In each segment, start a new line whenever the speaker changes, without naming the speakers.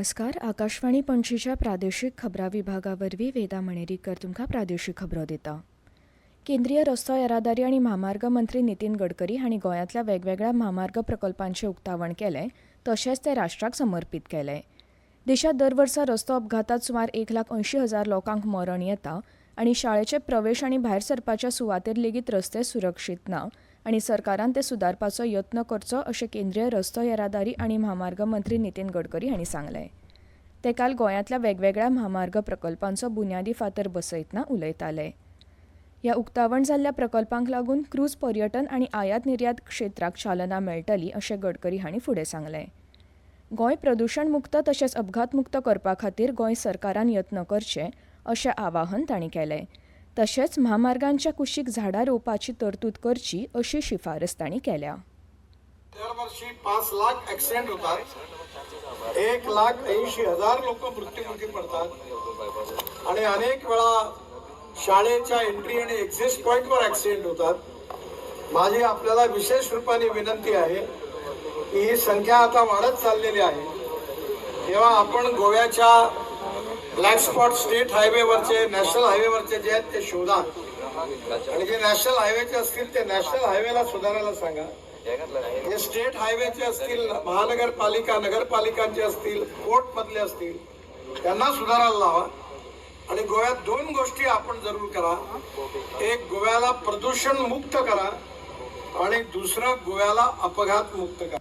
नमस्कार. आकाशवाणी पणजीच्या प्रादेशीक खबरां विभागावरवीं वेदा मणेरीकर तुमकां प्रादेशीक खबरो दिता. केंद्रीय रस्तो येरादारी आनी म्हामार्ग मंत्री नितीन गडकरी हांणी गोंयांतल्या वेगवेगळ्या म्हामार्ग प्रकल्पांचें उक्तावण केलें, तशेंच ते राष्ट्राक समर्पीत केलें. देशांत दर वर्सा रस्तो अपघातांत सुमार 1,80,000 लोकांक मरण येता आनी शाळेचे प्रवेश आनी भायर सरपाच्या सुवातेर लेगीत रस्ते सुरक्षीत ना आनी सरकारान ते सुदारपाचो यत्न करचो अशें केंद्रीय रस्तो येरादारी आनी म्हामार्ग मंत्री नितीन गडकरी हांणी सांगलें. ते काल गोंयांतल्या वेगवेगळ्या म्हामार्ग प्रकल्पांचो बुन्यादी फातर बसयतना उलयताले. ह्या उक्तावण जाल्ल्या प्रकल्पांक लागून क्रूज पर्यटन आनी आयात निर्यात क्षेत्राक चालना मेळटली अशें गडकरी हांणी फुडें सांगलें. गोंय प्रदूषण मुक्त तशेंच अपघात मुक्त करपा खातीर गोंय सरकारान यत्न करचे अशें आवाहन तांणी केलें. तशेंच म्हामार्गांच्या कुशीक झाडां रोवपाची तरतूद करची अशी शिफारस तांणी केल्या.
दरवर्षी 5 लाख ॲक्सिडेंट होतात, 1,80,000 लोक मृत्युमुखी पडतात आणि अनेक वेळा शाळेच्या एंट्री आणि एक्झिट पॉईंटवर ॲक्सिडेंट होतात. माझी आपल्याला विशेष रूपाने विनंती आहे की ही संख्या आता वाढत चाललेली आहे. तेव्हा आपण गोव्याच्या ब्लॅक स्पॉट स्टेट हायवेवरचे, नॅशनल हायवेवरचे जे आहेत ते शोधा आणि जे नॅशनल हायवेचे असतील ते नॅशनल हायवेला सुधारायला सांगा. जे स्टेट हायवेचे असतील, महानगरपालिका, नगरपालिकांचे असतील, कोर्टमधले असतील, त्यांना सुधारायला लावा. आणि गोव्यात 2 गोष्टी आपण जरूर करा. एक, गोव्याला प्रदूषण मुक्त करा आणि दुसरं, गोव्याला अपघात मुक्त करा.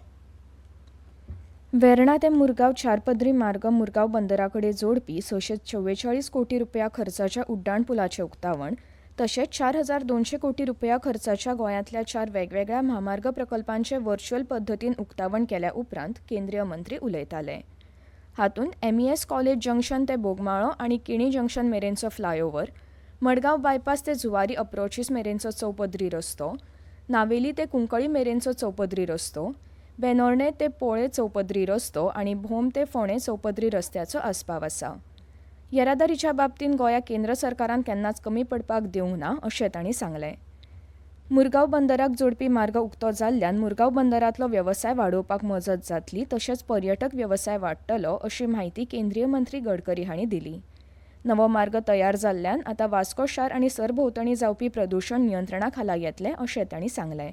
वेर्णा ते मुरगांव 4 पदरी मार्ग मुरगांव बंदराकडे जोडपी 644 कोटी रुपया खर्चाच्या उड्डाण पुलाचें उक्तावण तशेंच 4,200 कोटी रुपया खर्चाच्या गोंयांतल्या 4 वेगवेगळ्या म्हामार्ग प्रकल्पांचें व्हर्च्युअल पद्दतीन उक्तावण केल्या उपरांत केंद्रीय मंत्री उलयताले. हातूंत MES कॉलेज जंक्शन ते बोगमाळो आनी किणी जंक्शन मेरेनचो फ्लायओव्हर, मडगांव बायपास ते जुवारी अप्रोचीस मेरेनचो चौपदरी रस्तो, नावेली ते कुंकळी मेरेनचो चौपदरी रस्तो, बेनोर्णे ते पोळे चौपदरी रस्तो आनी भोम ते फोंडे चौपदरी रस्त्याचो आस्पाव आसा. येरादारीच्या बाबतींत गोंयाक केंद्र सरकारान केन्नाच कमी पडपाक दिवंक ना अशें तांणी सांगलें. मुरगांव बंदराक जोडपी मार्ग उक्तो जाल्ल्यान मुरगांव बंदरांतलो वेवसाय वाडोवपाक मजत जातली तशेंच पर्यटक वेवसाय वाडटलो अशी माहिती केंद्रीय मंत्री गडकरी हांणी दिली. नवो मार्ग तयार जाल्ल्यान आतां वास्को शार आनी सरभोंवतणी जावपी प्रदूषण नियंत्रणा खाला येतलें अशें तांणी सांगलें.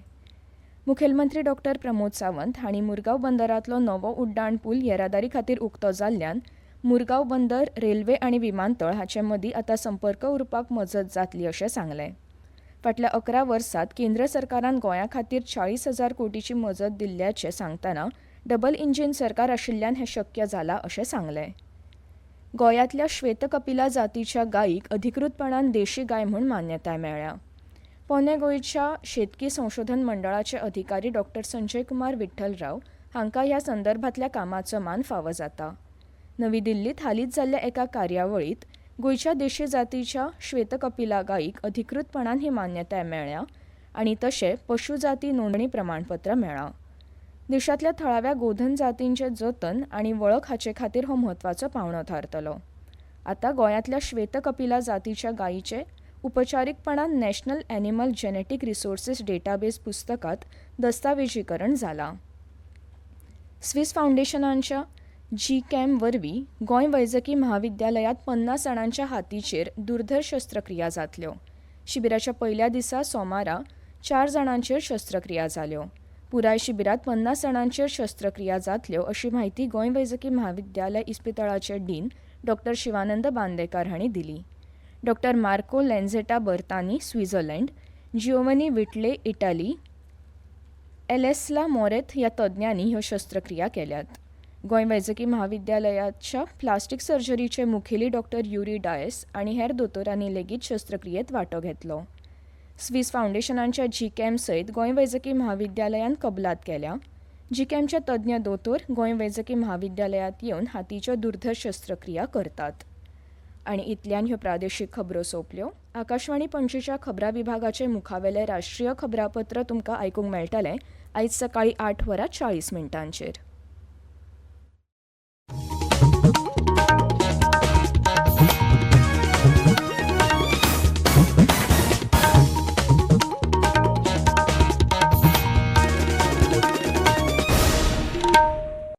मुखेलमंत्री डॉ. प्रमोद सावंत हांणी मुरगांव बंदरांतलो नवो उड्डाण पूल येरादारी खातीर उक्तो जाल्ल्यान मुरगांव बंदर, रेल्वे आनी विमानतळ हांचे मदीं आतां संपर्क उरपाक मजत जातली अशें सांगलें. फाटल्या 11 वर्सांत केंद्र सरकारान गोंया खातीर 40,000 कोटीची मजत दिल्ल्याचें सांगतना डबल इंजीन सरकार आशिल्ल्यान हें शक्य जालां अशें सांगलें. गोंयांतल्या श्वेतकपिला जातीच्या गायीक अधिकृतपणान देशी गाय म्हूण मान्यताय मेळ्ळ्या. पोरने गोंयच्या शेतकी संशोधन मंडळाचे अधिकारी डॉ. संजय कुमार विठ्ठलराव हांकां ह्या संदर्भांतल्या कामाचो मान फावो जाता. नवी दिल्लींत हालींच जाल्ल्या एका कार्यावळींत गोंयच्या देशी जातीच्या श्वेतकपिला गायीक अधिकृतपणान ही मान्यताय मेळ्ळ्या आनी तशें पशु जाती नोंदणी प्रमाणपत्र मेळ्ळां. देशांतल्या थळाव्या गोधन जातींचें जतन आनी वळख हाचे खातीर हो म्हत्वाचो पावंडो थारतलो. आतां गोंयांतल्या श्वेतकपिला जातीच्या गायीचें उपचारीकपणान national animal genetic resources database पुस्तकांत दस्तावेजीकरण जालां. स्विस फावंडेशनाच्या GCAM वरवीं गोंय वैजकी महाविद्यालयांत 50 जाणांच्या हातीचेर दुर्धर शस्त्रक्रिया जातल्यो. शिबिराच्या पयल्या दिसा सोमारा 4 जाणांचेर शस्त्रक्रिया जाल्यो. पुराय शिबिरांत 50 जाणांचेर शस्त्रक्रिया जातल्यो अशी माहिती गोंय वैजकी महाविद्यालय इस्पितळाचे डीन डॉ. शिवानंद बांदेकार हांणी दिली. डॉ. मार्को लेंझेटा बर्तानी स्वित्झर्लंड, जिओवनी विटले इटाली, एलेस्ला मोरेथ ह्या तज्ञांनी ह्यो शस्त्रक्रिया केल्यात. गोंय वैजकी महाविद्यालयाच्या प्लास्टीक सर्जरीचे मुखेली डॉ. युरी डायस आनी हेर दोतोरांनी लेगीत शस्त्रक्रियेत वांटो घेतलो. स्विस फावंडेशनाच्या GCAM सयत गोंय वैजकी महाविद्यालयान कबलात केल्या. GCAMचे तज्ञ दोतोर गोंय वैजकी महाविद्यालयांत येवन हातीच्यो दुर्धर शस्त्रक्रिया करतात. आनी इतल्यान ह्यो प्रादेशीक खबरो सोंपल्यो. आकाशवाणी पणजीच्या खबरां विभागाचे मुखावेले राष्ट्रीय खबरापत्र तुमकां आयकूंक मेळटलें आयज सकाळीं 8:40 मिनटांचेर.